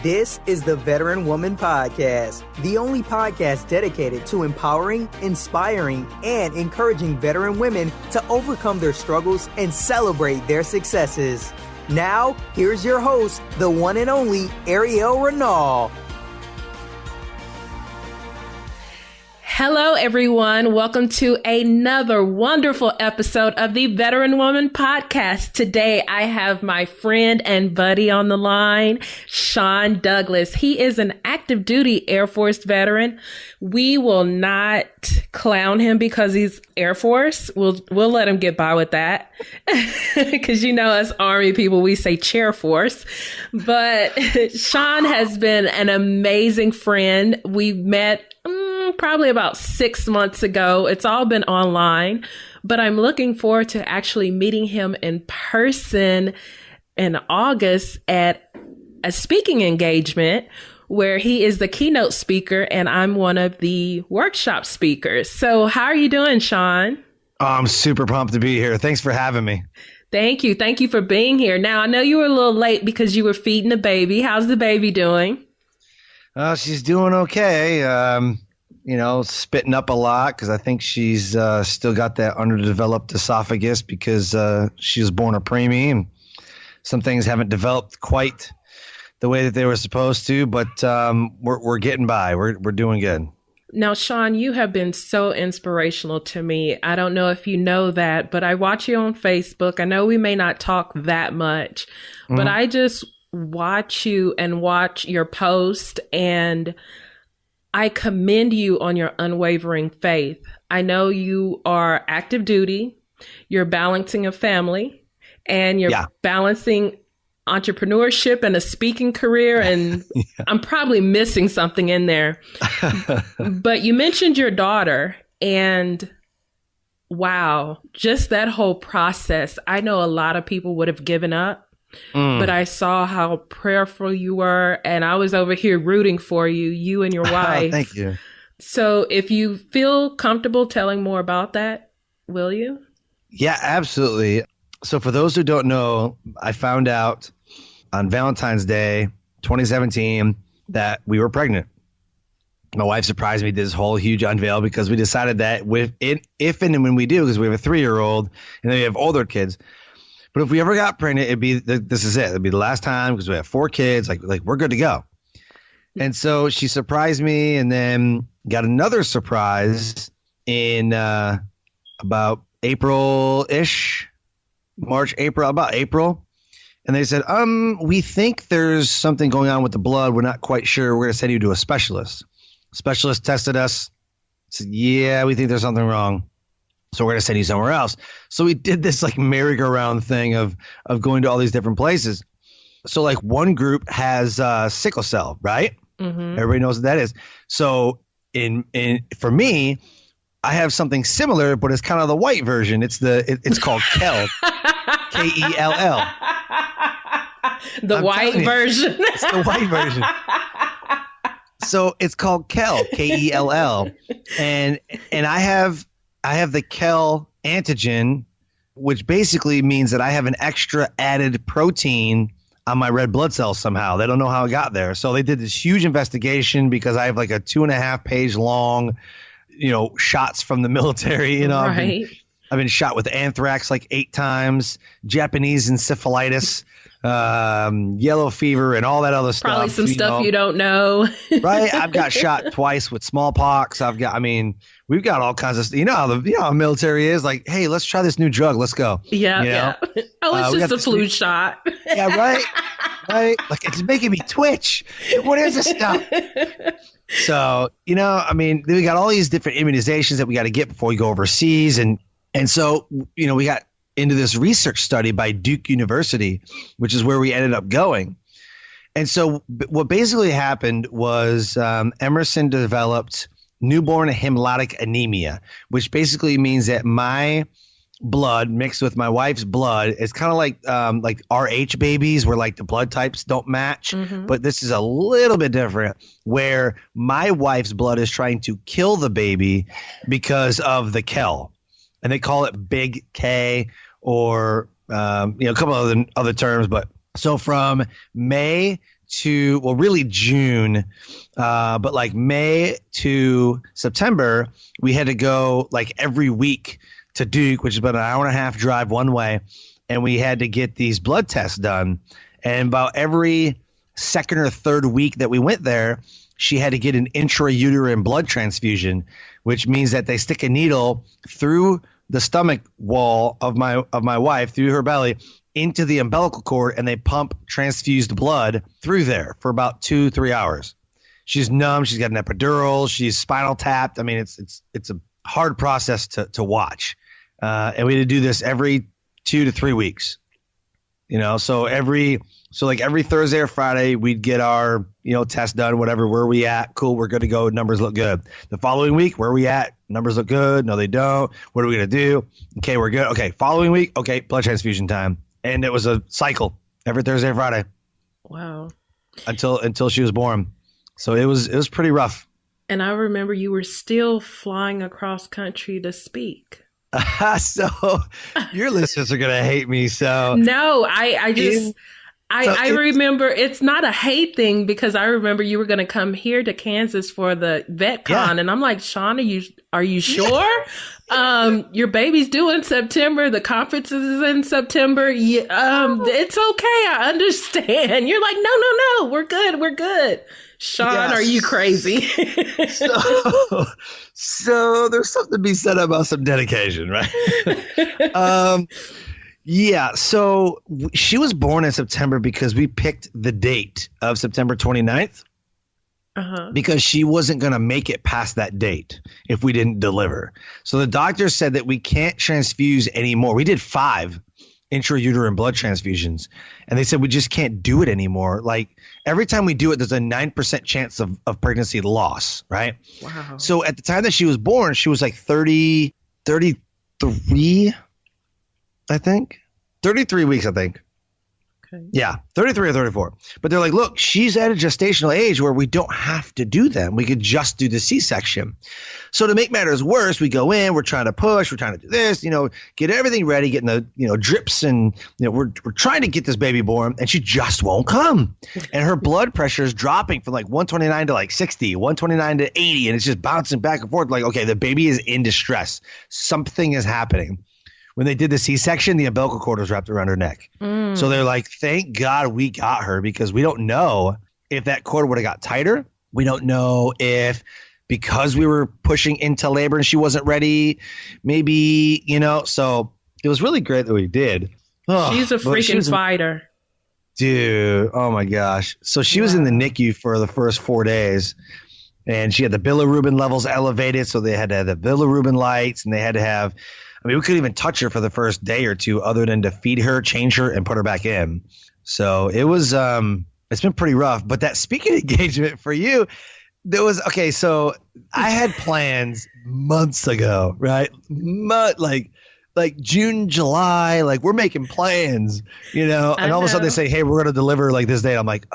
This is the Veteran Woman Podcast, the only podcast dedicated to empowering, inspiring, and encouraging veteran women to overcome their struggles and celebrate their successes. Now, here's your host, the one and only Ariel Renal. Hello, everyone. Welcome to another wonderful episode of the Veteran Woman Podcast. Today, I have my friend and buddy on the line, Sean Douglas. He is an active duty Air Force veteran. We will not clown him because he's Air Force. We'll let him get by with that. Because you know, us Army people, we say chair force. But Sean has been an amazing friend. We met probably about 6 months ago. It's all been online, but I'm looking forward to actually meeting him in person in August at a speaking engagement where he is the keynote speaker and I'm one of the workshop speakers. So how are you doing, Sean? Oh, I'm super pumped to be here. Thanks for having me. Thank you. Thank you for being here. Now, I know you were a little late because you were feeding the baby. How's the baby doing? She's doing okay. Spitting up a lot because I think she's still got that underdeveloped esophagus because she was born a preemie and some things haven't developed quite the way that they were supposed to, but we're getting by. We're doing good. Now, Sean, you have been so inspirational to me. I don't know if you know that, but I watch you on Facebook. I know we may not talk that much, but I just watch you and watch your post, and I commend you on your unwavering faith. I know you are active duty, you're balancing a family, and you're balancing entrepreneurship and a speaking career. And I'm probably missing something in there. But you mentioned your daughter, and wow, just that whole process. I know a lot of people would have given up. But I saw how prayerful you were, and I was over here rooting for you, you and your wife. Thank you. So if you feel comfortable telling more about that, will you? Yeah, absolutely. So for those who don't know, I found out on Valentine's Day, 2017, that we were pregnant. My wife surprised me, did this whole huge unveil because we decided that if and when we do, because we have a 3-year-old and then we have older kids. But if we ever got pregnant, this is it. It'd be the last time because we have 4 kids. Like we're good to go. And so she surprised me, and then got another surprise in about April-ish, March, April, about April. And they said, we think there's something going on with the blood. We're not quite sure. We're going to send you to a specialist. Specialist tested us. Said, yeah, we think there's something wrong. So we're going to send you somewhere else. So we did this like merry-go-round thing of going to all these different places. So like one group has sickle cell, right? Mm-hmm. Everybody knows what that is. So for me, I have something similar, but it's kind of the white version. It's called KELL, K-E-L-L. The white version. It's the white version. So it's called KELL, K-E-L-L, and I have the KELL antigen, which basically means that I have an extra added protein on my red blood cells somehow. They don't know how it got there. So they did this huge investigation because I have like a 2.5-page long, shots from the military. Right. I've been shot with anthrax like 8 times, Japanese encephalitis, yellow fever, and all that other stuff. Probably some stuff you don't know. Right. I've got shot twice with smallpox. We've got all kinds of stuff. You know how the military is, like, hey, let's try this new drug. Let's go. Yeah. Oh, it's just a flu shot. Yeah, right. Right. Like, it's making me twitch. What is this stuff? So, we got all these different immunizations that we got to get before we go overseas. And so, we got into this research study by Duke University, which is where we ended up going. And so what basically happened was Emerson developed newborn hemolytic anemia, which basically means that my blood mixed with my wife's blood is kind of like RH babies, where like the blood types don't match. Mm-hmm. But this is a little bit different, where my wife's blood is trying to kill the baby because of the KELL. And they call it Big K, or a couple of other terms. But so from May to, well, really June, but like May to September, we had to go like every week to Duke, which is about an hour and a half drive one way. And we had to get these blood tests done. And about every second or third week that we went there, she had to get an intrauterine blood transfusion, which means that they stick a needle through the stomach wall of my wife, through her belly, into the umbilical cord, and they pump transfused blood through there for about 2-3 hours. She's numb. She's got an epidural. She's spinal tapped. I mean, it's a hard process to watch. And we had to do this every 2 to 3 weeks. So every Thursday or Friday, we'd get our, test done, whatever. Where are we at? Cool. We're good to go. Numbers look good. The following week, where are we at? Numbers look good. No, they don't. What are we going to do? Okay, we're good. Okay. Following week. Okay. Blood transfusion time. And it was a cycle every Thursday or Friday. Wow. Until she was born. So it was pretty rough. And I remember you were still flying across country to speak. So your listeners are going to hate me. So no, I remember it's not a hate thing, because I remember you were going to come here to Kansas for the VetCon. Yeah. And I'm like, Sean, are you sure? Your baby's due in September. The conference is in September. It's okay. I understand. You're like, no, we're good. Sean, yes. Are you crazy? So there's something to be said about some dedication, right? Yeah. So she was born in September because we picked the date of September 29th because she wasn't going to make it past that date if we didn't deliver. So the doctor said that we can't transfuse anymore. We did 5 intrauterine blood transfusions, and they said we just can't do it anymore. Like every time we do it, there's a 9% chance of pregnancy loss, right? Wow. So at the time that she was born, she was like 33, I think. 33 weeks, I think. Okay. Yeah, 33 or 34. But they're like, look, she's at a gestational age where we don't have to do them. We could just do the C-section. So to make matters worse, we go in, we're trying to push, we're trying to do this, get everything ready, getting the, drips, and, we're trying to get this baby born, and she just won't come. And her blood pressure is dropping from like 129 to like 60, 129 to 80, and it's just bouncing back and forth. Like, okay, the baby is in distress. Something is happening. When they did the C-section, the umbilical cord was wrapped around her neck. So they're like, thank God we got her, because we don't know if that cord would have got tighter. We don't know if because we were pushing into labor and she wasn't ready, maybe, so it was really great that we did. She's a freaking fighter. Dude, oh my gosh. So she was in the NICU for the first 4 days, and she had the bilirubin levels elevated. So they had to have the bilirubin lights, and they had to have, we couldn't even touch her for the first day or two other than to feed her, change her, and put her back in. So it was, it's been pretty rough. But that speaking engagement for you, there was, okay, so I had plans months ago, right? Like June, July, like we're making plans, and all of a sudden they say, hey, we're going to deliver like this date. I'm like,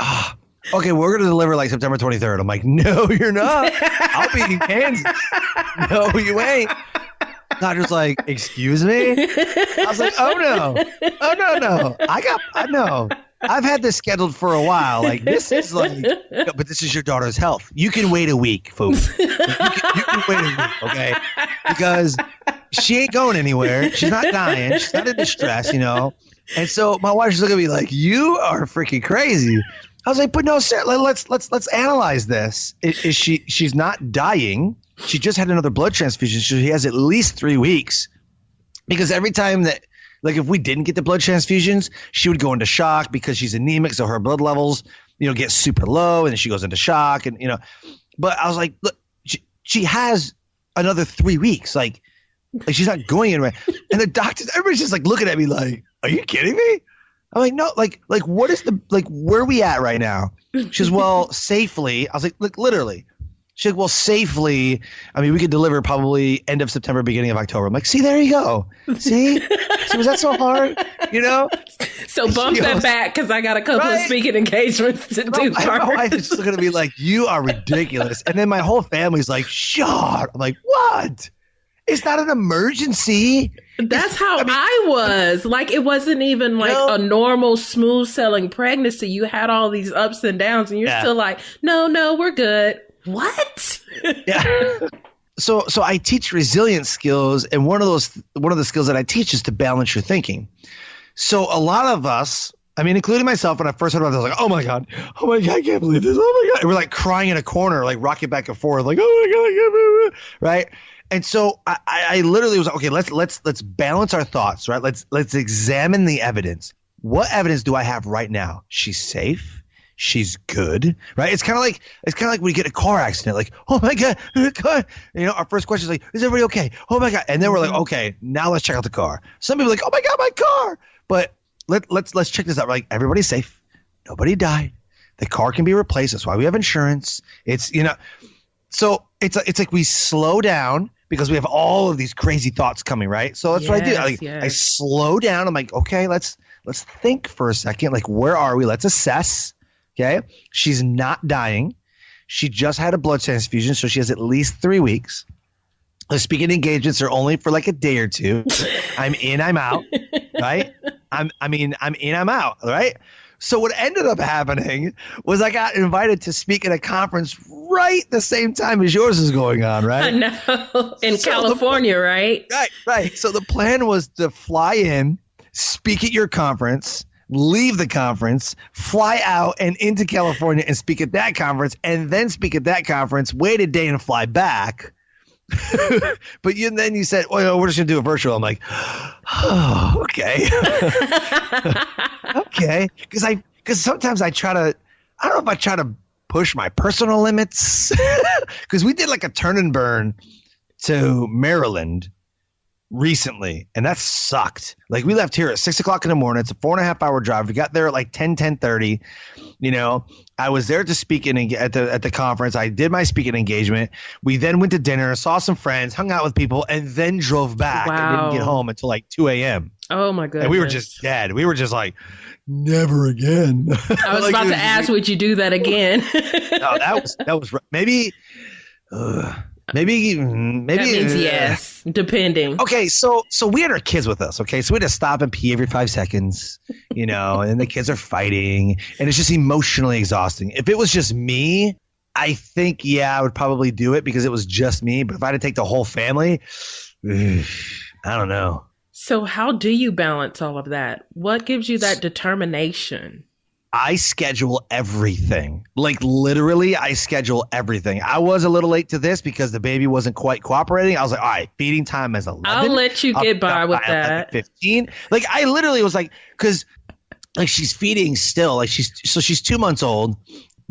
okay, we're going to deliver like September 23rd. I'm like, no, you're not. I'll be in Kansas. No, you ain't. Doctor's like, excuse me? I was like, oh no. I know. I've had this scheduled for a while. Like, this is like, but this is your daughter's health. You can wait a week, folks. You can wait a week, okay? Because she ain't going anywhere. She's not dying. She's not in distress, And so my wife's looking at me like, you are freaking crazy. I was like, but no, sir, let's analyze this. She's not dying. She just had another blood transfusion. So she has at least 3 weeks, because every time that, like, if we didn't get the blood transfusions, she would go into shock because she's anemic. So her blood levels, get super low, and then she goes into shock, and, but I was like, look, she has another 3 weeks. Like she's not going anywhere. And the doctors, everybody's just like looking at me like, are you kidding me? I'm like, no, like what is where are we at right now? She says, well, safely. I was like, look, literally. She said, well, safely, we could deliver probably end of September, beginning of October. I'm like, see, there you go. See? Was that so hard? So bump that back, because I got a couple of speaking engagements to do. My wife is just going to be like, you are ridiculous. And then my whole family's like, shut. I'm like, what? It's not an emergency. That's how I was. Like, it wasn't even like a normal smooth selling pregnancy. You had all these ups and downs and you're still like, no, we're good. What? Yeah. So I teach resilience skills, and one of the skills that I teach is to balance your thinking. So a lot of us, I mean, including myself, when I first heard about this, I was like, oh my God, I can't believe this. Oh my God. And we're like crying in a corner, like rocking back and forth, like, oh my God, I can't believe it. Right. And so I literally was like, okay, let's balance our thoughts, right? Let's examine the evidence. What evidence do I have right now? She's safe. She's good, right? It's kind of like when you get a car accident, like, oh my God, you know, our first question is like, is everybody okay? Oh my God. And then we're like, okay, now let's check out the car. Some people are like, oh my God, my car. But let's check this out. Like, everybody's safe. Nobody died. The car can be replaced. That's why we have insurance. It's, you know, so it's like we slow down because we have all of these crazy thoughts coming, right? So that's what I do. I slow down. I'm like, okay, let's think for a second. Like, where are we? Let's assess. Okay. She's not dying. She just had a blood transfusion, so she has at least 3 weeks. The speaking engagements are only for like a day or two. I'm in, I'm out, right? I'm in, I'm out, right? So what ended up happening was I got invited to speak at a conference right the same time as yours is going on, right? I know. In California, right? Right. So the plan was to fly in, speak at your conference, leave the conference, fly out and into California and speak at that conference, and then speak at that conference, wait a day and fly back. But then you said, well, we're just going to do it virtual. I'm like, oh, okay. Okay. Because sometimes I don't know if I try to push my personal limits. Because we did like a turn and burn to Maryland recently, and that sucked. Like, we left here at 6 o'clock in the morning. It's a 4.5 hour drive. We got there at like 10:30. You know, I was there to speak at the conference. I did my speaking engagement. We then went to dinner, saw some friends, hung out with people, and then drove back and didn't get home until like 2 a.m. Oh my goodness. And we were just dead. We were just like, never again. I was about to ask, would you do that again? No, that was maybe. Maybe that means yes, depending. Okay, so we had our kids with us. Okay, so we had to stop and pee every 5 seconds, you know, and the kids are fighting, and it's just emotionally exhausting. If it was just me, I think I would probably do it because it was just me. But if I had to take the whole family, I don't know. So how do you balance all of that? What gives you that determination? I schedule everything. Like, literally, I schedule everything. I was a little late to this because the baby wasn't quite cooperating. I was like, all right, feeding time is 11. I'll let you get by with that. 15. Like, I literally was like, because like she's feeding still. Like, she's 2 months old,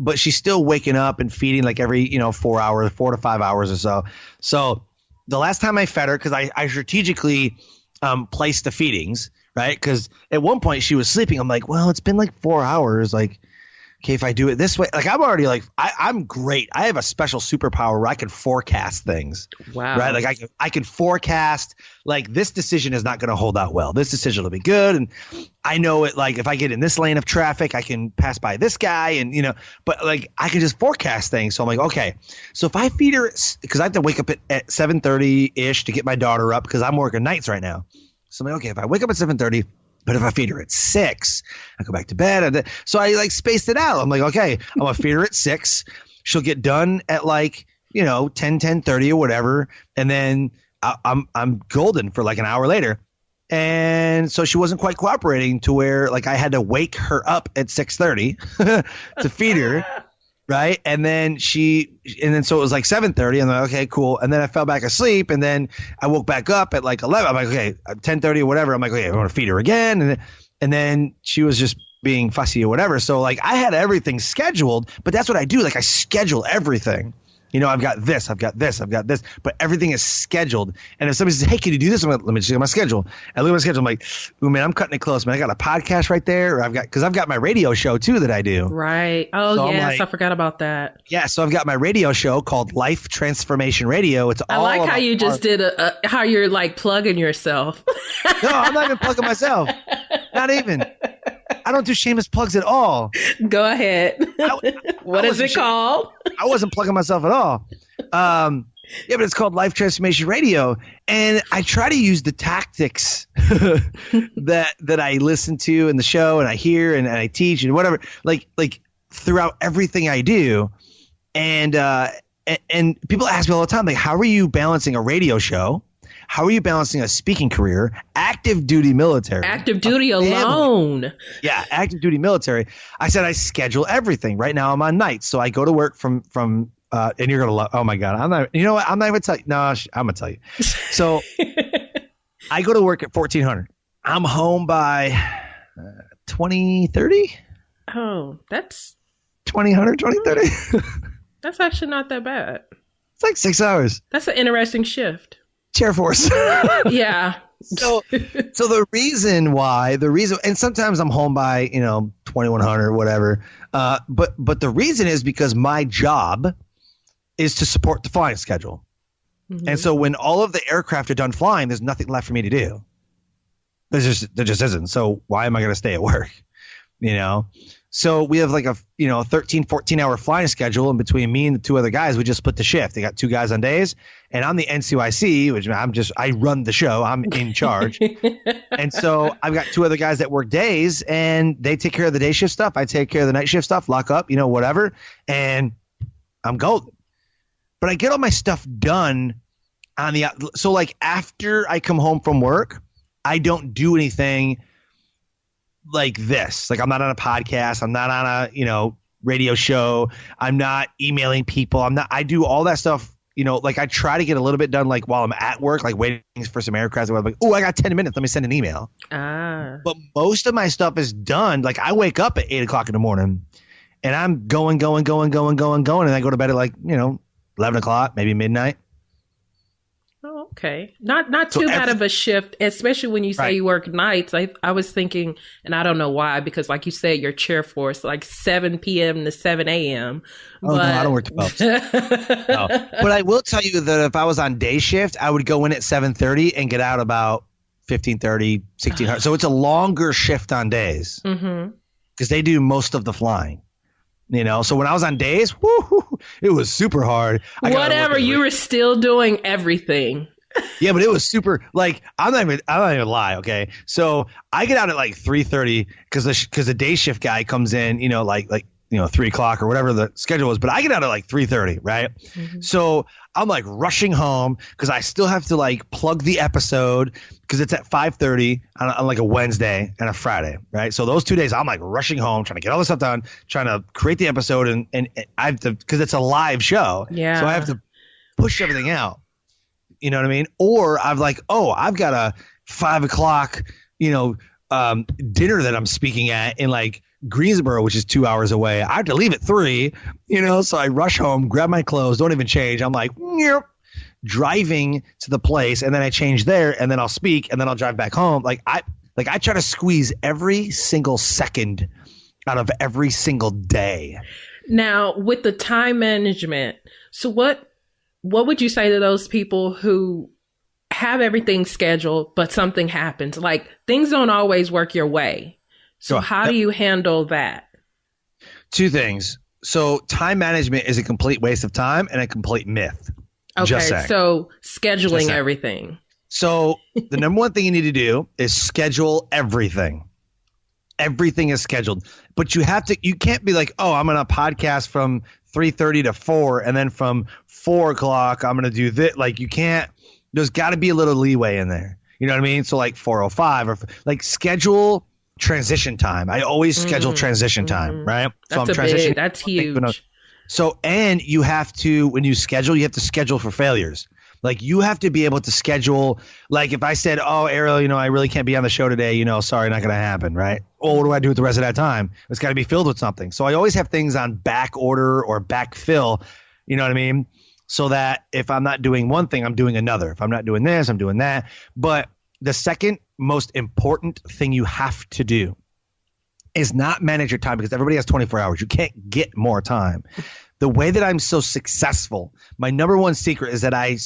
but she's still waking up and feeding like every 4 hours, 4 to 5 hours or so. So the last time I fed her, because I strategically placed the feedings. Right. Because at one point she was sleeping. I'm like, well, it's been like 4 hours. Like, okay, if I do it this way, like, I'm already like, I'm great. I have a special superpower where I can forecast things. Wow. Right. Like, I can forecast, like, this decision is not going to hold out well. This decision will be good. And I know it, like, if I get in this lane of traffic, I can pass by this guy and, but like, I can just forecast things. So I'm like, okay, so if I feed her, because I have to wake up at 7:30 ish to get my daughter up because I'm working nights right now. So I'm like, okay, if I wake up at 7:30, but if I feed her at 6, I go back to bed. So I like spaced it out. I'm like, okay, I'm going to feed her at 6. She'll get done at like, 10:30 or whatever. And then I'm golden for like an hour later. And so she wasn't quite cooperating to where like I had to wake her up at 6:30 to feed her. Right. And then so it was like 7:30. I'm like, okay, cool. And then I fell back asleep. And then I woke back up at like 11. I'm like, okay, 10:30 or whatever. I'm like, okay, I want to feed her again. And then she was just being fussy or whatever. So like I had everything scheduled, but that's what I do. Like, I schedule everything. I've got this, I've got this, but everything is scheduled. And if somebody says, hey, can you do this? I'm like, let me check my schedule. I look at my schedule. I'm like, ooh, man, I'm cutting it close, man. I got a podcast right there. Or because I've got my radio show too that I do. Right. Oh, so yes. I forgot about that. Yeah. So I've got my radio show called Life Transformation Radio. It's all I like how you just did how you're like plugging yourself. No, I'm not even plugging myself. Not even. I don't do shameless plugs at all. Go ahead. What is it called? I wasn't plugging myself at all. Yeah, but it's called Life Transformation Radio. And I try to use the tactics that I listen to in the show and I hear and I teach and whatever, like throughout everything I do. And people ask me all the time, like, how are you balancing a radio show? How are you balancing a speaking career, active duty military? Active duty alone. Yeah, active duty military. I said I schedule everything. Right now I'm on nights. So I go to work from and you're going to love, oh my God. I'm not even tell you. No, I'm going to tell you. So I go to work at 1400. I'm home by 2030. Oh, that's 2000, 2030. That's actually not that bad. It's like 6 hours. That's an interesting shift. Chair Force. Yeah. So the reason, and sometimes I'm home by, 2100 or whatever. But the reason is because my job is to support the flying schedule. Mm-hmm. And so when all of the aircraft are done flying, there's nothing left for me to do. There just isn't. So why am I going to stay at work? So we have like a 13, 14 hour flying schedule, and between me and the two other guys, we just split the shift. They got two guys on days, and I'm the NCYC, which I run the show. I'm in charge. And so I've got two other guys that work days, and they take care of the day shift stuff. I take care of the night shift stuff, lock up, whatever. And I'm golden. But I get all my stuff done so like after I come home from work, I don't do anything like this. Like I'm not on a podcast. I'm not on a, radio show. I'm not emailing people. I do all that stuff, like I try to get a little bit done, like while I'm at work, like waiting for some aircraft. I'm like, oh, I got 10 minutes. Let me send an email. But most of my stuff is done. Like I wake up at 8 o'clock in the morning and I'm going. And I go to bed at like, 11 o'clock, maybe midnight. Oh, okay. Not too bad of a shift, especially when you say you work nights. I was thinking, and I don't know why, because like you said, your Chair Force, like 7 p.m. to 7 a.m. Oh, no, I don't work 12. No. But I will tell you that if I was on day shift, I would go in at 7:30 and get out about 15:30, 1600. So it's a longer shift on days because they do most of the flying. So when I was on days, it was super hard. Whatever, you were still doing everything. Yeah, but it was super. Like I'm not even lie. Okay, so I get out at like 3:30 because the day shift guy comes in. 3 o'clock or whatever the schedule is. But I get out at like 3:30, right? Mm-hmm. So I'm like rushing home because I still have to like plug the episode because it's at 5:30 on like a Wednesday and a Friday, right? So those 2 days I'm like rushing home, trying to get all this stuff done, trying to create the episode, and I have to, because it's a live show. Yeah. So I have to push everything out. You know what I mean? Or I've got a 5 o'clock, dinner that I'm speaking at in like Greensboro, which is 2 hours away. I have to leave at 3, so I rush home, grab my clothes, don't even change. I'm like, driving to the place, and then I change there, and then I'll speak, and then I'll drive back home. I try to squeeze every single second out of every single day. Now, with the time management, so what would you say to those people who have everything scheduled, but something happens? Like things don't always work your way. So how do you handle that? Two things. So time management is a complete waste of time and a complete myth. Okay, so scheduling everything. So the number one thing you need to do is schedule everything. Everything is scheduled. But you can't be like, oh, I'm on a podcast from 3:30 to 4, and then from 4 o'clock, I'm going to do this. Like you can't, there's got to be a little leeway in there. You know what I mean? So like 4:05 or like schedule transition time. I always schedule transition time, right? So that's huge. So, and you have to, when you schedule, you have to schedule for failures. Like you have to be able to schedule, like if I said, oh, Ariel, I really can't be on the show today, sorry, not going to happen, right? Well, what do I do with the rest of that time? It's got to be filled with something. So I always have things on back order or back fill, you know what I mean? So that if I'm not doing one thing, I'm doing another. If I'm not doing this, I'm doing that. But the second most important thing you have to do is not manage your time, because everybody has 24 hours. You can't get more time. The way that I'm so successful, my number one secret is that I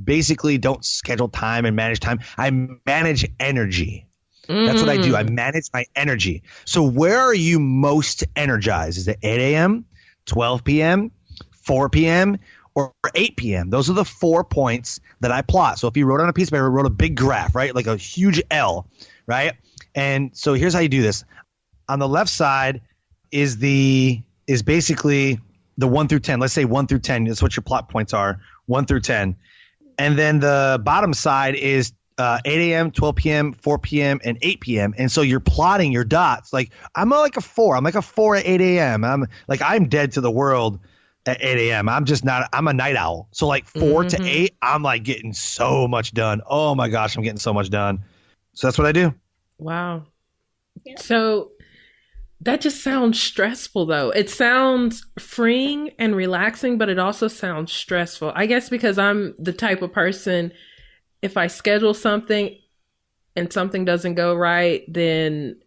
basically don't schedule time and manage time. I manage energy. That's what I do. I manage my energy. So where are you most energized? Is it 8 a.m., 12 p.m., 4 p.m., or 8 p.m. Those are the 4 points that I plot. So if you wrote on a piece of paper, wrote a big graph, right? Like a huge L, right? And so here's how you do this. On the left side is basically the 1 through 10. Let's say 1 through 10. That's what your plot points are, 1 through 10. And then the bottom side is 8 a.m., 12 p.m., 4 p.m., and 8 p.m. And so you're plotting your dots. Like I'm like a 4. I'm like a 4 at 8 a.m. I'm dead to the world at 8 a.m. I'm a night owl. So like 4 to 8, I'm like getting so much done. Oh my gosh, I'm getting so much done. So that's what I do. Wow. Yeah. So that just sounds stressful though. It sounds freeing and relaxing, but it also sounds stressful. I guess because I'm the type of person, if I schedule something and something doesn't go right, then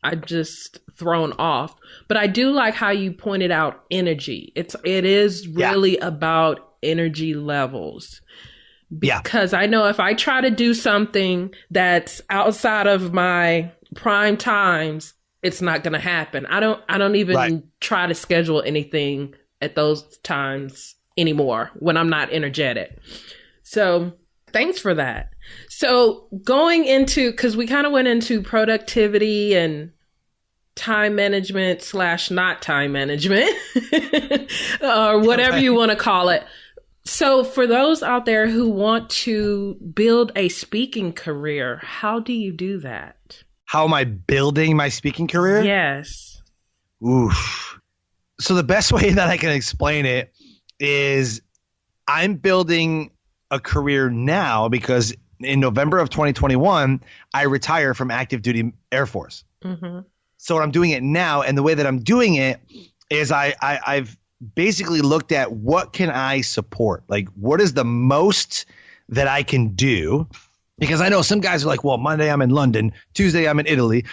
I'm just thrown off. But I do like how you pointed out energy. It is really about energy levels. Because I know if I try to do something that's outside of my prime times, it's not going to happen. I don't even try to schedule anything at those times anymore when I'm not energetic. So thanks for that. So going into, because we kind of went into productivity and time management / not time management or whatever you want to call it. So for those out there who want to build a speaking career, how do you do that? How am I building my speaking career? Yes. Oof. So the best way that I can explain it is I'm building a career now because in November of 2021, I retire from active duty Air Force. Mm-hmm. So I'm doing it now. And the way that I'm doing it is I've basically looked at what can I support? Like what is the most that I can do? Because I know some guys are like, well, Monday I'm in London, Tuesday I'm in Italy,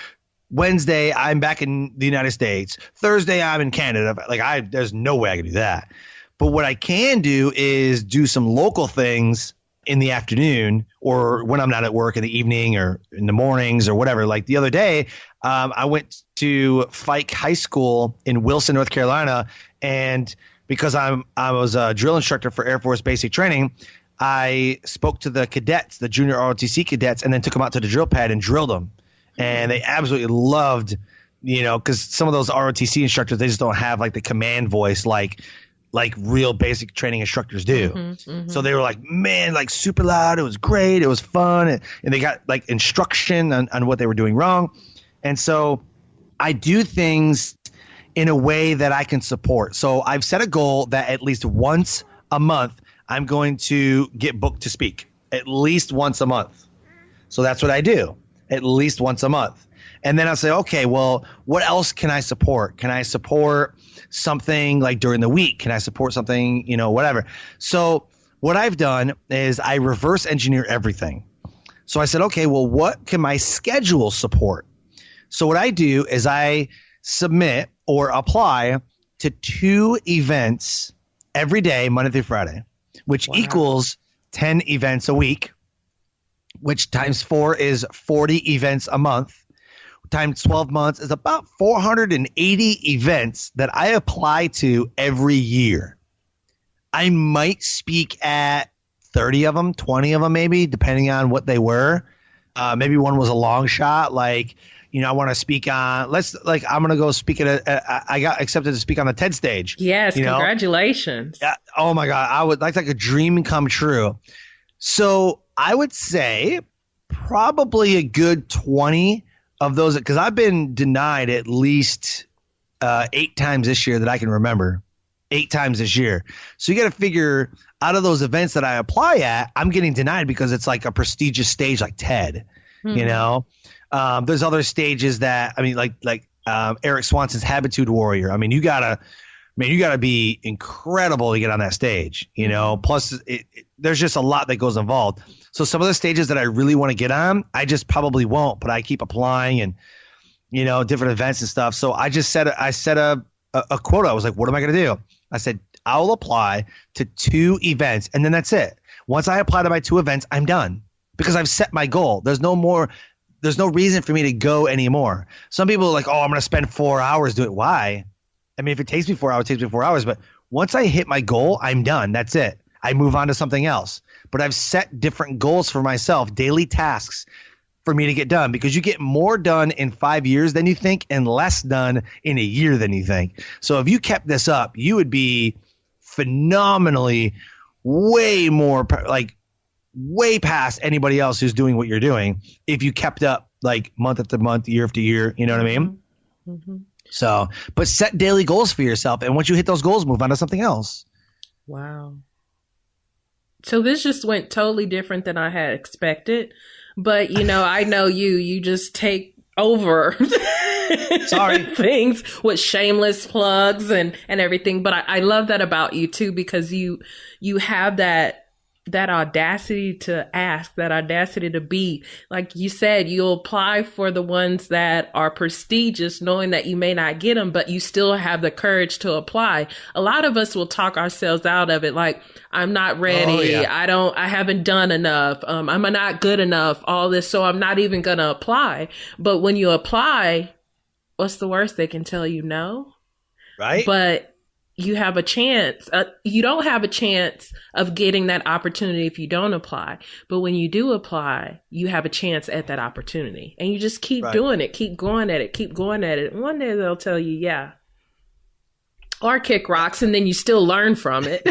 Wednesday I'm back in the United States, Thursday I'm in Canada. Like there's no way I can do that. But what I can do is do some local things in the afternoon or when I'm not at work in the evening or in the mornings or whatever. Like the other day, I went to Fike High School in Wilson, North Carolina, and because I was a drill instructor for Air Force basic training, I spoke to the cadets, the junior ROTC cadets, and then took them out to the drill pad and drilled them. And they absolutely loved, because some of those ROTC instructors, they just don't have like the command voice like real basic training instructors do. Mm-hmm, mm-hmm. So they were like, man, like super loud. It was great. It was fun. And they got like instruction on what they were doing wrong. And so I do things in a way that I can support. So I've set a goal that at least once a month, I'm going to get booked to speak at least once a month. So that's what I do at least once a month. And then I'll say, okay, well, what else can I support? Can I support something like during the week? Can I support something, whatever? So what I've done is I reverse engineer everything. So I said, okay, well, what can my schedule support? So what I do is I submit or apply to 2 events every day, Monday through Friday, which equals 10 events a week, which times 4 is 40 events a month. Times 12 months is about 480 events that I apply to every year. I might speak at 30 of them, 20 of them maybe, depending on what they were. Maybe one was a long shot, like, I want to speak on, I'm going to go speak I got accepted to speak on the TED stage. Yes, congratulations. Yeah. Oh my God. I would like a dream come true. So I would say probably a good 20 of those, because I've been denied at least 8 times this year that I can remember. 8 times this year. So you got to figure out of those events that I apply at, I'm getting denied because it's like a prestigious stage like TED, There's other stages that, like Eric Swanson's Habitude Warrior. You gotta be incredible to get on that stage, plus there's just a lot that goes involved. So some of the stages that I really want to get on, I just probably won't, but I keep applying and, different events and stuff. So I set a quota. I was like, what am I going to do? I said, I'll apply to 2 events and then that's it. Once I apply to my 2 events, I'm done because I've set my goal. There's no reason for me to go anymore. Some people are like, oh, I'm going to spend 4 hours doing it. Why? If it takes me 4 hours, it takes me 4 hours. But once I hit my goal, I'm done. That's it. I move on to something else. But I've set different goals for myself, daily tasks for me to get done, because you get more done in 5 years than you think and less done in a year than you think. So if you kept this up, you would be phenomenally way more, like way past anybody else who's doing what you're doing if you kept up like month after month, year after year. You know what I mean? Mm-hmm. So, but set daily goals for yourself. And once you hit those goals, move on to something else. Wow. So this just went totally different than I had expected. But, you know, I know you just take over Sorry. things with shameless plugs and everything. But I love that about you, too, because you have that audacity to ask, that audacity to be, like you said, you'll apply for the ones that are prestigious, knowing that you may not get them, but you still have the courage to apply. A lot of us will talk ourselves out of it. Like, I'm not ready. Oh, yeah. I haven't done enough. I'm not good enough, all this. So I'm not even going to apply. But when you apply, what's the worst? They can tell you no. Right. But you have a chance. You don't have a chance of getting that opportunity if you don't apply. But when you do apply, you have a chance at that opportunity. And you just keep doing it, keep going at it, keep going at it. And one day they'll tell you, yeah. Or kick rocks, and then you still learn from it.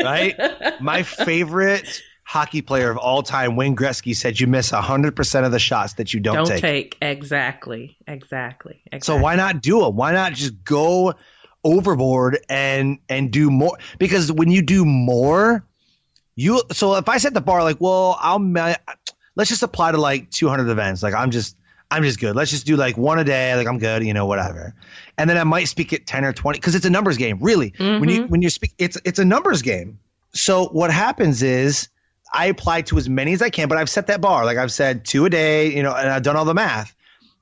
Right? My favorite hockey player of all time, Wayne Gretzky, said you miss 100% of the shots that you don't take. Exactly. So why not do it? Why not just go overboard and do more? Because when you do more, so if I set the bar like, well, let's just apply to like 200 events. Like I'm just good. Let's just do like one a day. Like I'm good, whatever. And then I might speak at 10 or 20 because it's a numbers game, really. Mm-hmm. When you speak, it's a numbers game. So what happens is I apply to as many as I can, but I've set that bar. Like I've said 2 a day, and I've done all the math,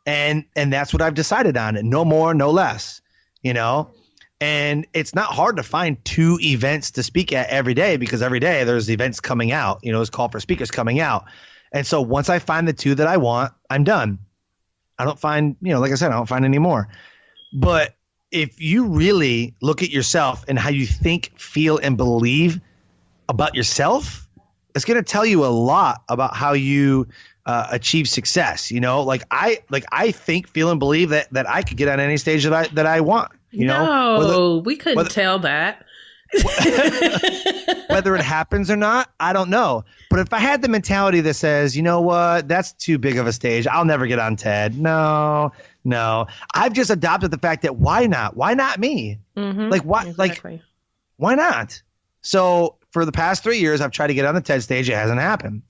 and that's what I've decided on. No more, no less, And it's not hard to find 2 events to speak at every day, because every day there's events coming out, there's call for speakers coming out. And so once I find the 2 that I want, I'm done. I don't find, like I said, I don't find any more. But if you really look at yourself and how you think, feel, and believe about yourself, it's going to tell you a lot about how you achieve success. Like I think, feel, and believe that I could get on any stage that I want. We couldn't tell that. Whether it happens or not, I don't know. But if I had the mentality that says, you know what, that's too big of a stage, I'll never get on TED. No. I've just adopted the fact that why not? Why not me? Mm-hmm. Like what? Exactly. Like why not? So for the past 3 years, I've tried to get on the TED stage. It hasn't happened,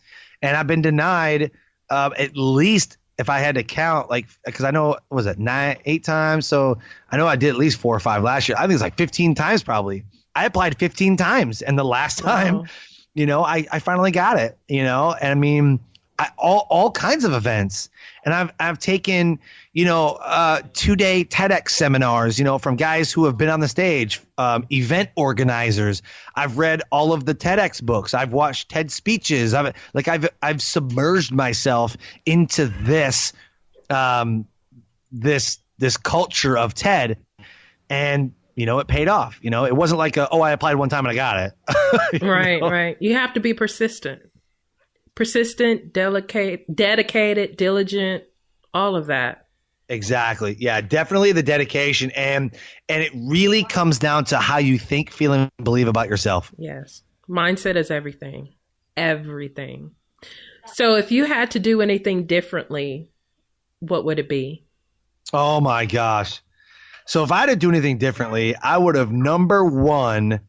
and I've been denied at least. If I had to count, because I know, was it 8 times? So I know I did at least 4 or 5 last year. I think it's like 15 times probably. I applied 15 times, and the last time, I finally got it. And I mean, all kinds of events, and I've taken 2-day TEDx seminars, from guys who have been on the stage, event organizers. I've read all of the TEDx books. I've watched TED speeches. I've submerged myself into this this culture of TED, and it paid off. It wasn't like I applied one time and I got it. Right. You have to be persistent, dedicated, diligent, all of that. Exactly. Yeah, definitely the dedication. And it really comes down to how you think, feel, and believe about yourself. Yes. Mindset is everything. Everything. So if you had to do anything differently, what would it be? Oh my gosh. So if I had to do anything differently, I would have, number one,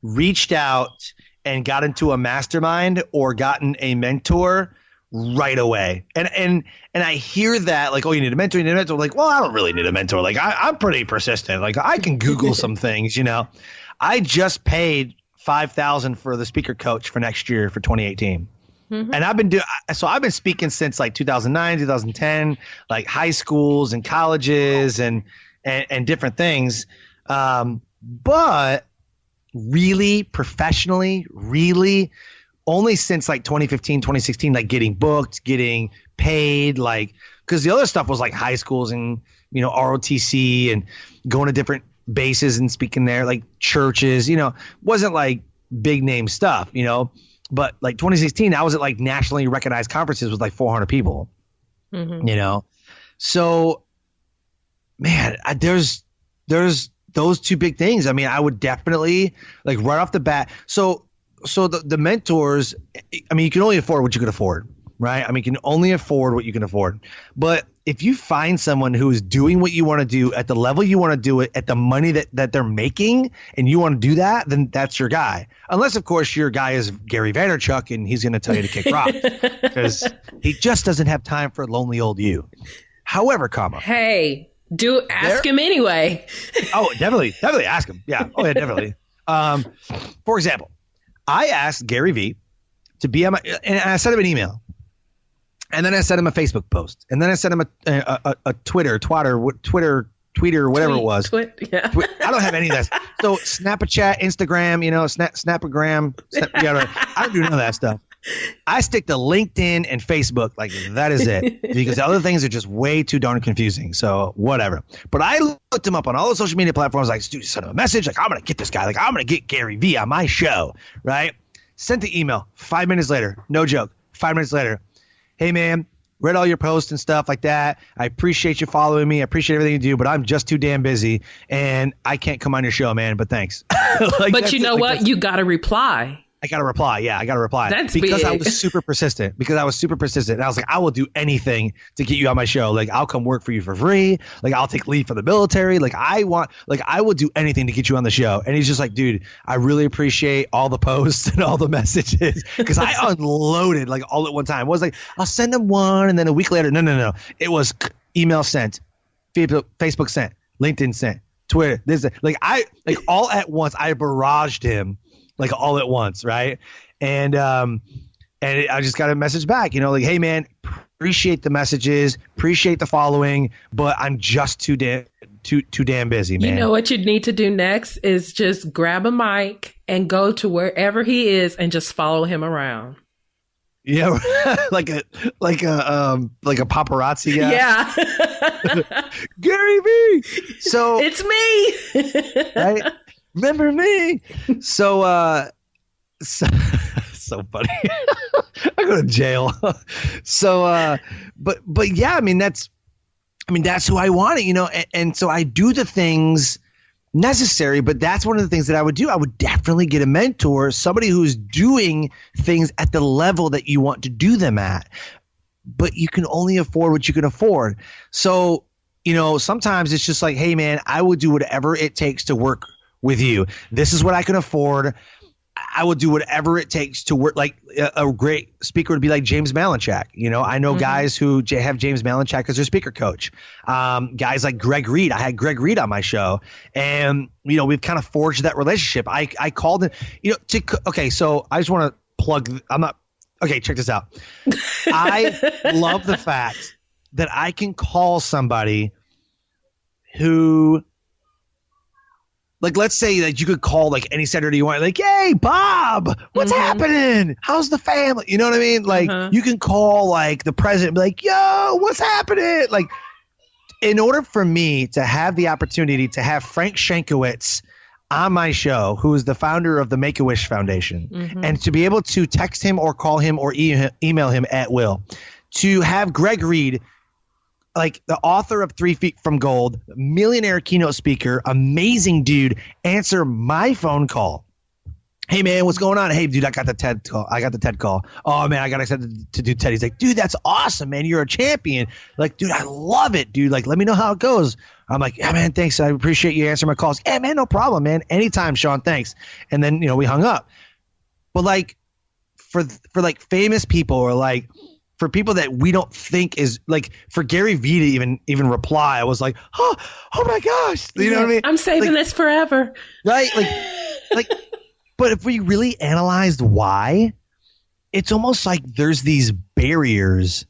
reached out and got into a mastermind or gotten a mentor right away. And I hear that like, oh, you need a mentor, Like, well, I don't really need a mentor. Like I'm pretty persistent. Like I can Google some things, I just paid $5,000 for the speaker coach for next year for 2018. Mm-hmm. And I've been speaking since like 2009, 2010, like high schools and colleges and different things. But really professionally, really only since like 2015, 2016, like getting booked, getting paid, like, because the other stuff was like high schools and, ROTC and going to different bases and speaking there, like churches, wasn't like big name stuff, but like 2016, I was at like nationally recognized conferences with like 400 people, so man, there's those two big things. I mean, I would definitely like right off the bat. So the mentors, I mean, you can only afford what you can afford, right? I mean, you can only afford what you can afford. But if you find someone who is doing what you want to do at the level you want to do it, at the money that they're making, and you want to do that, then that's your guy. Unless, of course, your guy is Gary Vaynerchuk and he's going to tell you to kick rocks because he just doesn't have time for lonely old you. However, hey, ask him anyway. Oh, definitely ask him. Yeah. Oh, yeah, definitely. For example, I asked Gary V to be on my, and I sent him an email, and then I sent him a Facebook post, and then I sent him a Twitter, tweeter, whatever it was. I don't have any of that. So Snapchat, Instagram, Snapagram. I don't do none of that stuff. I stick to LinkedIn and Facebook. Like, that is it. Because the other things are just way too darn confusing. So whatever. But I looked him up on all the social media platforms. Like, dude, sent him a message. Like, I'm going to get this guy. Like, I'm going to get Gary V on my show. Right? Sent the email. 5 minutes later. No joke. 5 minutes later. Hey, man. Read all your posts and stuff like that. I appreciate you following me. I appreciate everything you do, but I'm just too damn busy and I can't come on your show, man. But thanks. But you know what? You got to reply. I got to reply. Yeah, I got to reply. That's because big. I was super persistent. And I was like, I will do anything to get you on my show. Like, I'll come work for you for free. Like, I'll take leave for the military. Like, I will do anything to get you on the show. And he's just like, dude, I really appreciate all the posts and all the messages because I unloaded like all at one time. It was like, I'll send them one and then a week later. No. It was email sent, Facebook sent, LinkedIn sent, Twitter. All at once. I barraged him. Like all at once, right? And I just got a message back, like, hey man, appreciate the messages, appreciate the following, but I'm just too damn busy, man. You know what you need to do next is just grab a mic and go to wherever he is and just follow him around. Yeah, like a paparazzi guy. Yeah. Gary V. So it's me. Right? Remember me? So funny. I go to jail. So but yeah, I mean that's who I want it, and so I do the things necessary, but that's one of the things that I would do. I would definitely get a mentor, somebody who's doing things at the level that you want to do them at. But you can only afford what you can afford. So, sometimes it's just like, hey man, I will do whatever it takes to work with you. This is what I can afford. I will do whatever it takes to work. Like a great speaker would be like James Malinchak. I know guys who have James Malinchak as their speaker coach. Guys like Greg Reed. I had Greg Reed on my show, and we've kind of forged that relationship. I called him. Okay, so I just want to plug. Okay, check this out. I love the fact that I can call somebody who. Like, let's say that you could call like any senator you want, like, hey, Bob, what's happening? How's the family? You know what I mean? Like, you can call like the president and be like, yo, what's happening? Like, in order for me to have the opportunity to have Frank Shankowitz on my show, who is the founder of the Make-A-Wish Foundation, and to be able to text him or call him or email him at will, to have Greg Reed, like the author of 3 Feet from Gold, millionaire keynote speaker, amazing dude, answer my phone call. Hey man, what's going on? Hey dude, I got the TED call. Oh man, I got accepted to do TED. He's like, dude, that's awesome, man. You're a champion. Like, dude, I love it, dude. Like, let me know how it goes. I'm like, yeah, man, thanks. I appreciate you answering my calls. Yeah, man, no problem, man. Anytime, Sean. Thanks. And then we hung up. But like, for like famous people or like. For people that we don't think is like, for Gary V to even reply, I was like, oh my gosh, you know what I mean? I'm saving this forever, right? Like, but if we really analyzed why, it's almost like there's these barriers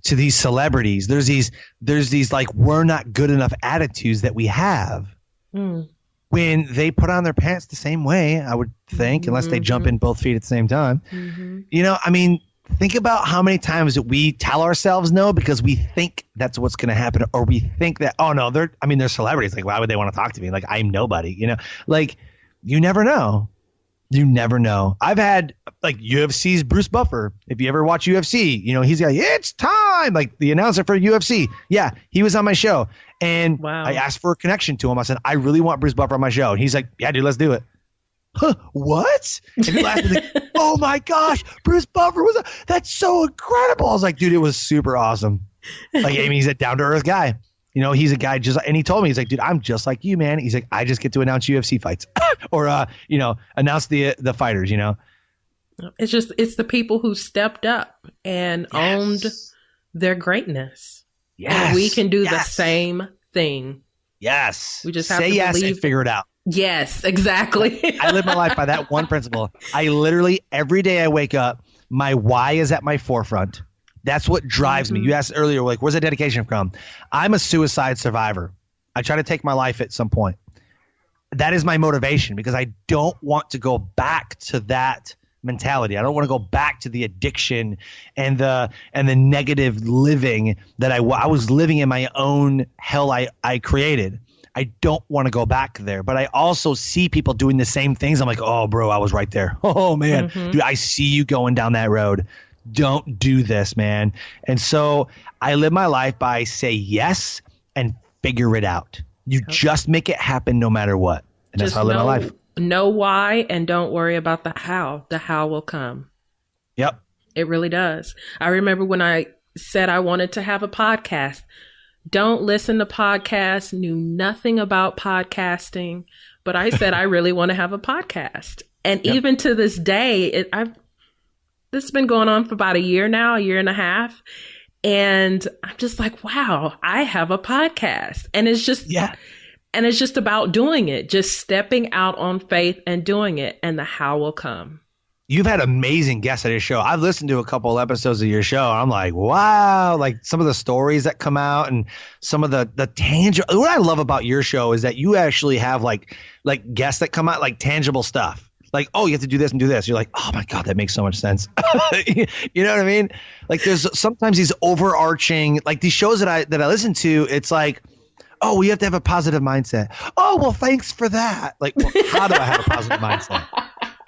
to these celebrities. There's these like we're not good enough attitudes that we have when they put on their pants the same way. I would think, unless they jump in both feet at the same time. I mean. think about how many times that we tell ourselves no because we think that's what's going to happen, or we think that, oh no, they're celebrities. Like, why would they want to talk to me? Like, I'm nobody, like, you never know. You never know. I've had like UFC's Bruce Buffer. If you ever watch UFC, he's like, it's time. Like the announcer for UFC. Yeah, he was on my show. And wow. I asked for a connection to him. I said, I really want Bruce Buffer on my show. And he's like, yeah, dude, let's do it. Huh, what? And he laughed and like, oh my gosh, Bruce Buffer that's so incredible. I was like, dude, it was super awesome. Like, I mean, he's a down to earth guy. He's a guy and he told me, he's like, dude, I'm just like you, man. He's like, I just get to announce UFC fights or, announce the fighters, It's the people who stepped up and owned their greatness. Yes. And we can do the same thing. Yes. We just have say to yes believe. And figure it out. Yes, exactly. I live my life by that one principle. I literally, every day I wake up, my why is at my forefront. That's what drives me. You asked earlier, like, where's the dedication from? I'm a suicide survivor. I try to take my life at some point. That is my motivation because I don't want to go back to that mentality. I don't want to go back to the addiction and the negative living that I was living in my own hell I created. I don't want to go back there, but I also see people doing the same things. I'm like, oh, bro, I was right there. Oh, man, dude, I see you going down that road. Don't do this, man. And so I live my life by say yes and figure it out. You just make it happen no matter what. And that's how I live my life. Know why and don't worry about the how. The how will come. Yep. It really does. I remember when I said I wanted to have a podcast. Don't listen to podcasts, knew nothing about podcasting, but I said I really want to have a podcast. And even to this day, this has been going on for about a year now, a year and a half. And I'm just like, wow, I have a podcast. And it's just, and it's just about doing it, just stepping out on faith and doing it. And the how will come. You've had amazing guests at your show. I've listened to a couple episodes of your show. And I'm like, wow, like some of the stories that come out and some of the tangible. What I love about your show is that you actually have like guests that come out like tangible stuff. Like, oh, you have to do this and do this. You're like, oh my God, that makes so much sense. You know what I mean? Like there's sometimes these overarching, like these shows that I listen to, it's like, oh, we have to have a positive mindset. Oh, well, thanks for that. Like, well, how do I have a positive mindset?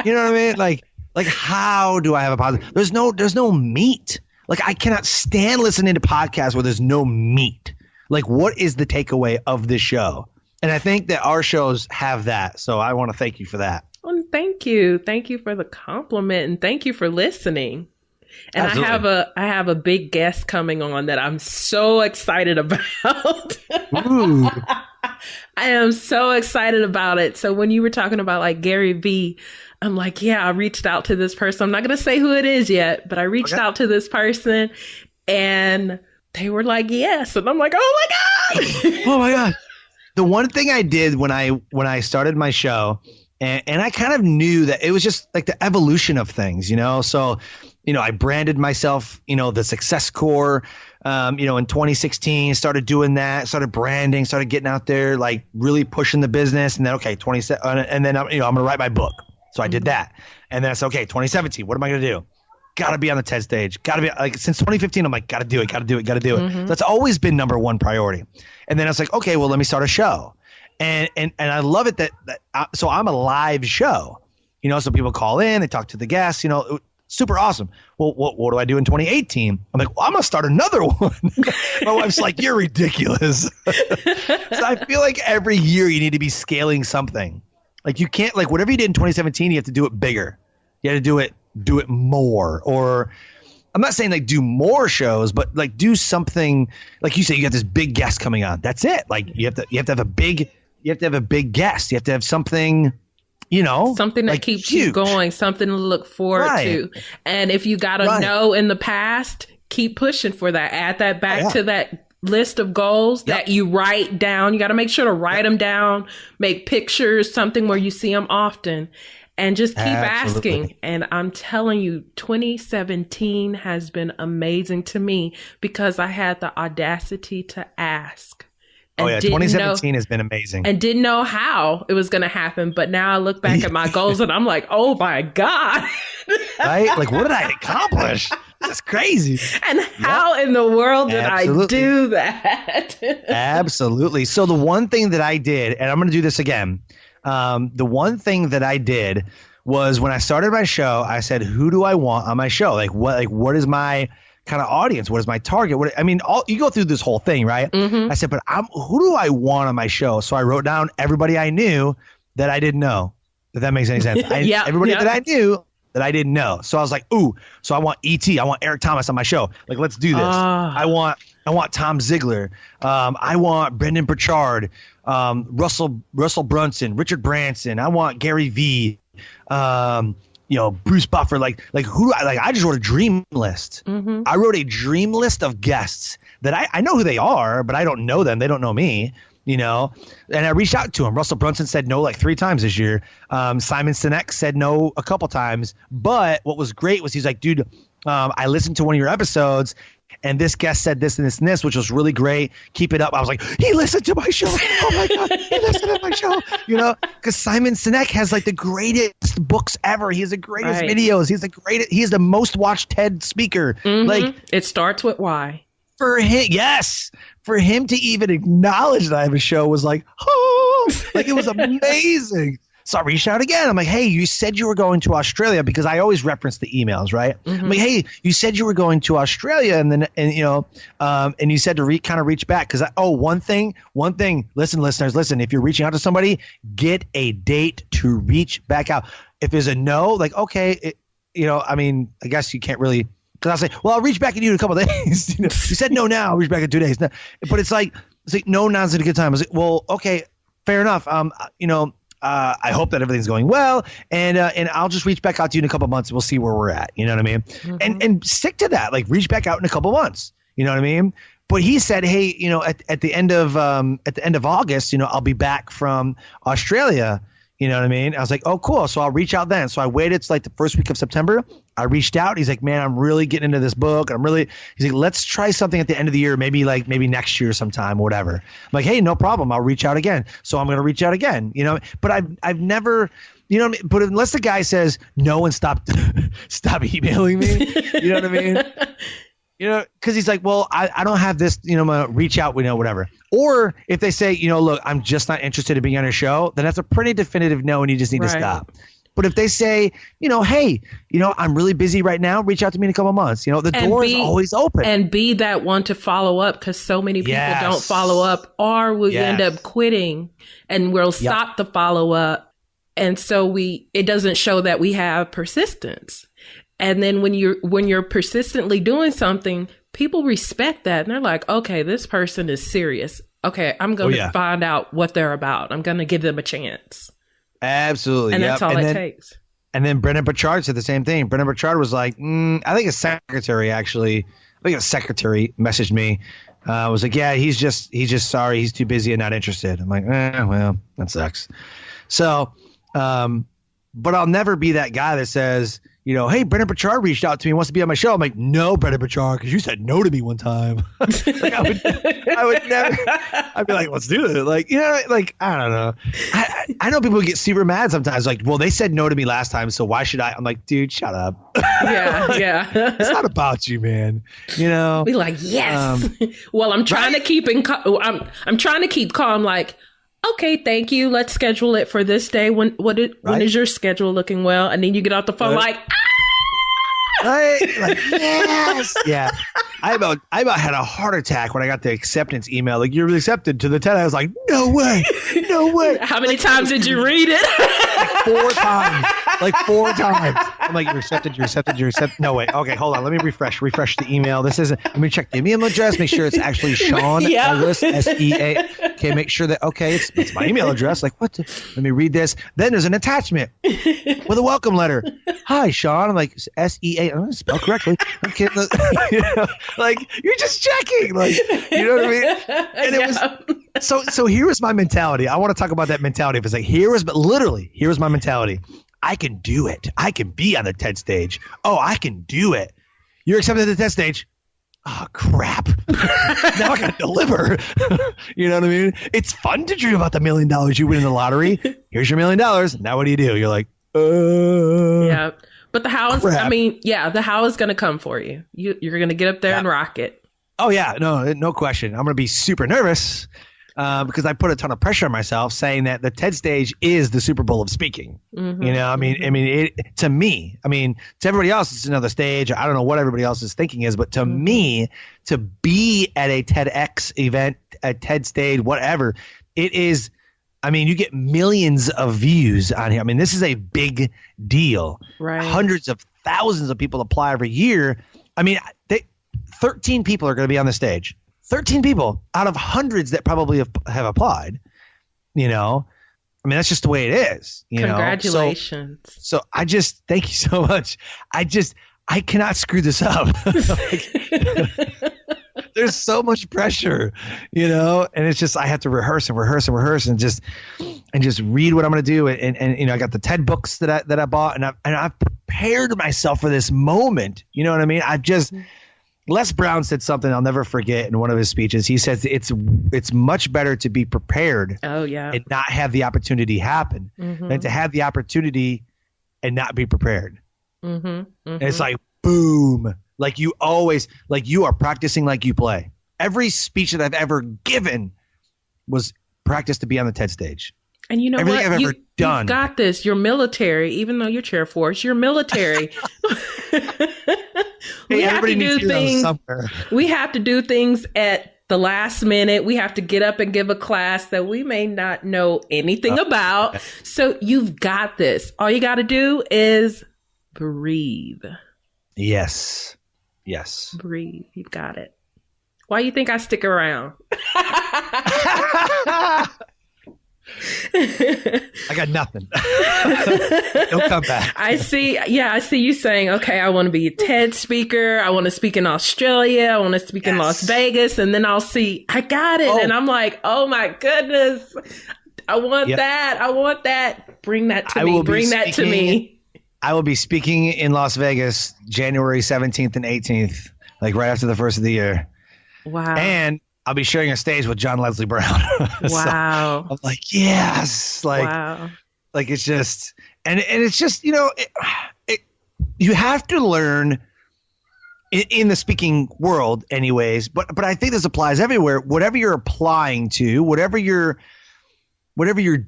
You know what I mean? Like how do I have a positive? There's no meat. Like I cannot stand listening to podcasts where there's no meat. Like what is the takeaway of this show? And I think that our shows have that. So I want to thank you for that. Well, thank you. Thank you for the compliment and thank you for listening. And Absolutely. I have a big guest coming on that I'm so excited about. Ooh. I am so excited about it. So when you were talking about like Gary Vee, I'm like, yeah, I reached out to this person. I'm not going to say who it is yet, but I reached out to this person and they were like, yes. And I'm like, oh my God. Oh my God. The one thing I did when I started my show, and I kind of knew that it was just like the evolution of things, So, I branded myself, the Success Core, in 2016, started doing that, started branding, started getting out there, like really pushing the business. And then, okay, 27, and then, I'm going to write my book. So I did that. And then I said, okay, 2017, what am I going to do? Got to be on the TED stage. Got to be like since 2015, I'm like, got to do it. So that's always been number one priority. And then I was like, okay, well, let me start a show. And I love it so I'm a live show, so people call in, they talk to the guests, super awesome. Well, what do I do in 2018? I'm like, well, I'm going to start another one. My wife's like, you're ridiculous. So I feel like every year you need to be scaling something. Like you can't, like whatever you did in 2017, you have to do it bigger. You have to do it more. Or I'm not saying like do more shows, but like do something like you say, you got this big guest coming on. That's it. Like you have to have a big guest. You have to have something, something that like keeps huge. You going, something to look forward to. And if you got a no in the past, keep pushing for that. Add that back to that list of goals that you write down. You got to make sure to write them down, make pictures, something where you see them often, and just keep asking. And I'm telling you, 2017 has been amazing to me because I had the audacity to ask. Oh yeah, 2017 has been amazing. And didn't know how it was going to happen. But now I look back at my goals and I'm like, oh my God. Right? Like, what did I accomplish? That's crazy. And how in the world did I do that? Absolutely. So the one thing that I did, and I'm going to do this again. The one thing that I did was when I started my show, I said, who do I want on my show? What is my kind of audience? What is my target? You go through this whole thing, right? Mm-hmm. I said, but who do I want on my show? So I wrote down everybody I knew that I didn't know, if that makes any sense. Everybody that I knew that I didn't know. So I was like, ooh, so I want E.T., I want Eric Thomas on my show. Like, let's do this. I want Tom Ziegler. I want Brendan Burchard, Russell Brunson, Richard Branson. I want Gary Vee. Bruce Buffer, I just wrote a dream list. Mm-hmm. I wrote a dream list of guests that I know who they are, but I don't know them. They don't know me, and I reached out to them. Russell Brunson said no like 3 times this year. Simon Sinek said no a couple times. But what was great was he's like, dude, I listened to one of your episodes and this guest said this and this and this, which was really great. Keep it up. I was like, he listened to my show. Oh my God, he listened to my show. Because Simon Sinek has like the greatest books ever. He has the greatest videos. He's the most watched TED speaker. Mm-hmm. Like, it starts with why. For him to even acknowledge that I have a show was like, oh, like it was amazing. So I reached out again. I'm like, hey, you said you were going to Australia, because I always reference the emails, right? Mm-hmm. I'm like, hey, you said you were going to Australia, and you said to kind of reach back, because one thing. Listen, listeners, listen. If you're reaching out to somebody, get a date to reach back out. If there's a no, like, okay, I guess you can't really. Because I'll say, well, I'll reach back at you in a couple of days. You said no now. I'll reach back in 2 days. But it's like no, now's a good time. I was like, well, okay, fair enough. I hope that everything's going well, and I'll just reach back out to you in a couple of months. We'll see where we're at. You know what I mean? Mm-hmm. And stick to that. Like, reach back out in a couple of months. You know what I mean? But he said, hey, at the end of August, I'll be back from Australia. You know what I mean? I was like, oh, cool. So I'll reach out then. So I waited till like the first week of September. I reached out. He's like, man, I'm really getting into this book. He's like, let's try something at the end of the year, maybe next year sometime or whatever. I'm like, hey, no problem. I'll reach out again. So I'm going to reach out again, but I've never, but unless the guy says no and stop emailing me, you know what I mean? Because he's like, well, I don't have this, I'm going to reach out, whatever. Or if they say, look, I'm just not interested in being on your show, then that's a pretty definitive no, and you just need to stop. But if they say, hey, I'm really busy right now, reach out to me in a couple of months. The door is always open. And be that one to follow up, because so many people don't follow up, or we end up quitting and we'll stop the follow up. And so it doesn't show that we have persistence. And then when you're persistently doing something, people respect that. And they're like, okay, this person is serious. Okay, I'm going to find out what they're about. I'm going to give them a chance. Absolutely. And that's all it takes. And then Brendan Burchard said the same thing. Brendan Burchard was like, I think a secretary messaged me. Was like, yeah, he's just sorry. He's too busy and not interested. I'm like, well, that sucks. So, but I'll never be that guy that says, hey, Brendan Burchard reached out to me, wants to be on my show. I'm like, no, Brendan Burchard, because you said no to me one time. Like, I would never. I'd be like, let's do it. Like, I don't know. I know people get super mad sometimes. Like, well, they said no to me last time, so why should I? I'm like, dude, shut up. Yeah. It's not about you, man. Be like, yes. Well, I'm trying to keep I'm trying to keep calm. Like, okay, thank you. Let's schedule it for this day. When is your schedule looking well? And then you get off the phone like, Right? Like, yes. Yeah. I about had a heart attack when I got the acceptance email. Like, you're accepted to the TED. I was like, no way. How many times did you read it? Like 4 times. I'm like, you're accepted. No, wait. Okay, hold on. Let me refresh the email. Let me check the email address. Make sure it's actually Sean Douglas, SEA. Okay, make sure that, it's my email address. Like, what? Let me read this. Then there's an attachment with a welcome letter. Hi, Sean. I'm like, SEA. I'm going to spell correctly. I'm kidding. Like, you're just checking. Like, you know what I mean? And it was, so here was my mentality. I want to talk about that mentality. If it's like, here was my mentality. I can do it. I can be on the TED stage. Oh, I can do it. You're accepted at the TED stage. Oh, crap. Now I got to deliver. You know what I mean? It's fun to dream about the $1 million you win in the lottery. Here's your $1 million. Now what do? You're like, Yeah. But the how is, crap. the how is going to come for you. You're going to get up there and rock it. Oh, yeah. No question. I'm going to be super nervous because I put a ton of pressure on myself saying that the TED stage is the Super Bowl of speaking. Mm-hmm. You know, to me, to everybody else, it's another stage. I don't know what everybody else is thinking is, but to me, to be at a TEDx event, a TED stage, whatever, it is. You get millions of views on here. This is a big deal. Right. Hundreds of thousands of people apply every year. 13 people are going to be on the stage. 13 people out of hundreds that probably have applied. That's just the way it is. Congratulations. So I just thank you so much. I cannot screw this up. There's so much pressure, and it's just I have to rehearse and just read what I'm going to do. And I got the TED books that I bought, and I've prepared myself for this moment. You know what I mean? Les Brown said something I'll never forget in one of his speeches. He says it's much better to be prepared and not have the opportunity happen than to have the opportunity and not be prepared. Mm-hmm. Mm-hmm. And it's like, boom. Like you are practicing like you play. Every speech that I've ever given was practice to be on the TED stage. And you know everything what? I've ever done. You've got this. You're military, even though you're Chair Force. You're military. We have to do things. We have to do things at the last minute. We have to get up and give a class that we may not know anything about. So you've got this. All you got to do is breathe. Yes. Breathe. You've got it. Why do you think I stick around? I got nothing. Don't come back. I see you saying, okay, I want to be a TED speaker. I want to speak in Australia. I want to speak in Las Vegas. And then I'll see, I got it. And I'm like, oh my goodness. I want that. I want that. Bring that to me. Bring that to me. I will be speaking in Las Vegas January 17th and 18th, like right after the first of the year. Wow. And I'll be sharing a stage with John Leslie Brown. Wow. So I'm like, yes. Like it's just, and it's just, you have to learn in the speaking world anyways, but I think this applies everywhere. Whatever you're applying to, whatever you're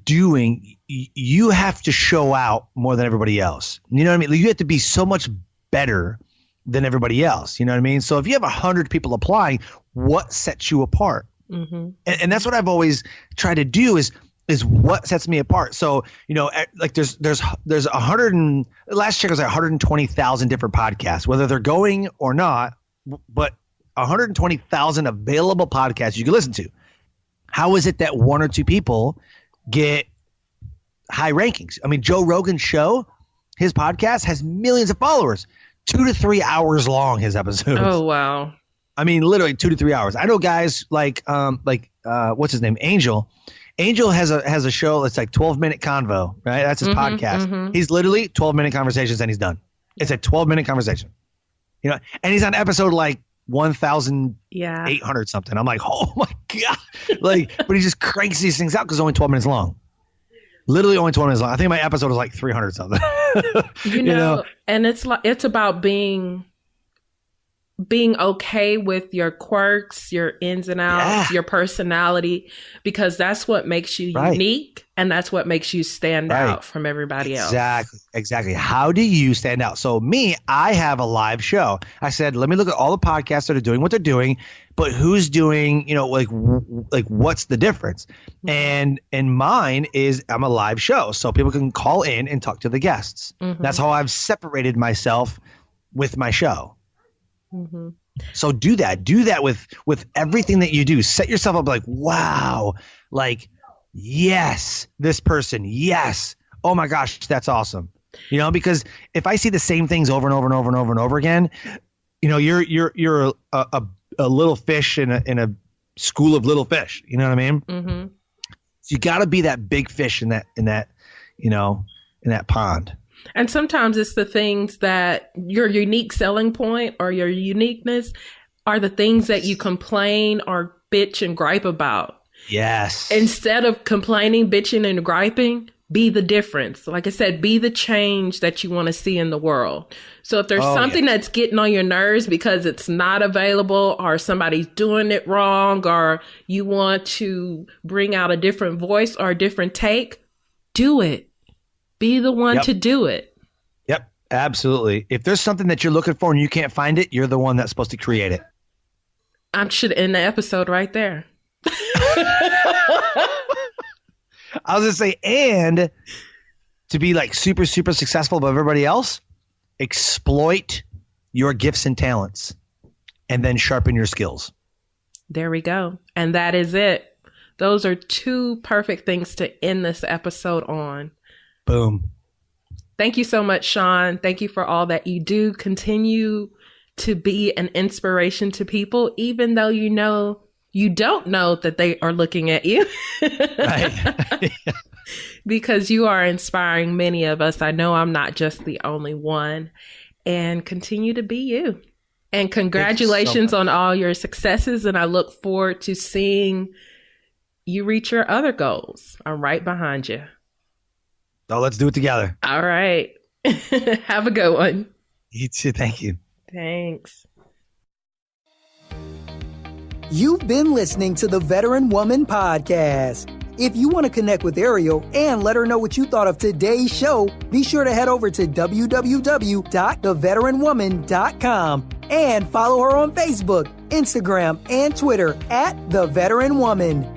doing, you have to show out more than everybody else. You know what I mean? You have to be so much better than everybody else. You know what I mean? So if you have 100 people applying, what sets you apart? Mm-hmm. And that's what I've always tried to do is what sets me apart. So, like there's 100 last check was 120,000 different podcasts, whether they're going or not, but 120,000 available podcasts you can listen to. How is it that one or two people get high rankings? Joe Rogan's show, his podcast has millions of followers, 2 to 3 hours long, his episodes. Oh, wow. Literally 2 to 3 hours. I know guys like what's his name? Angel. Angel has a show that's like 12-minute convo, right? That's his podcast. Mm-hmm. He's literally 12-minute conversations and he's done. It's a 12-minute conversation. And he's on episode like 1,800 something. I'm like, oh my God. But he just cranks these things out because it's only 12 minutes long. Literally only 12 minutes long. I think my episode was like 300 something. And it's about being okay with your quirks, your ins and outs, your personality, because that's what makes you unique and that's what makes you stand out from everybody else. Exactly. How do you stand out? So I have a live show. I said, let me look at all the podcasts that are doing what they're doing, but who's doing, like what's the difference? And mine is I'm a live show. So people can call in and talk to the guests. Mm-hmm. That's how I've separated myself with my show. Mm-hmm. So do that with everything that you do. Set yourself up like, wow, like, yes, this person. Yes. Oh my gosh, that's awesome. Because if I see the same things over and over and over and over and over again, you're a little fish in a school of little fish. You know what I mean? Mm-hmm. So you got to be that big fish in that pond. And sometimes it's the things that your unique selling point or your uniqueness are the things that you complain or bitch and gripe about. Yes. Instead of complaining, bitching, and griping, be the difference. Like I said, be the change that you want to see in the world. So if there's something that's getting on your nerves because it's not available or somebody's doing it wrong, or you want to bring out a different voice or a different take, do it. Be the one to do it. Yep, absolutely. If there's something that you're looking for and you can't find it, you're the one that's supposed to create it. I should end the episode right there. I was going to say, and to be like super, super successful above everybody else, exploit your gifts and talents and then sharpen your skills. There we go. And that is it. Those are two perfect things to end this episode on. Boom. Thank you so much, Sean. Thank you for all that you do. Continue to be an inspiration to people, even though you don't know that they are looking at you. Right. Because you are inspiring many of us. I know I'm not just the only one. And continue to be you. And congratulations on all your successes. And I look forward to seeing you reach your other goals. I'm right behind you. Oh, let's do it together. All right. Have a good one. You too. Thank you. Thanks. You've been listening to the Veteran Woman Podcast. If you want to connect with Ariel and let her know what you thought of today's show, be sure to head over to www.theveteranwoman.com and follow her on Facebook, Instagram, and Twitter @The Veteran Woman.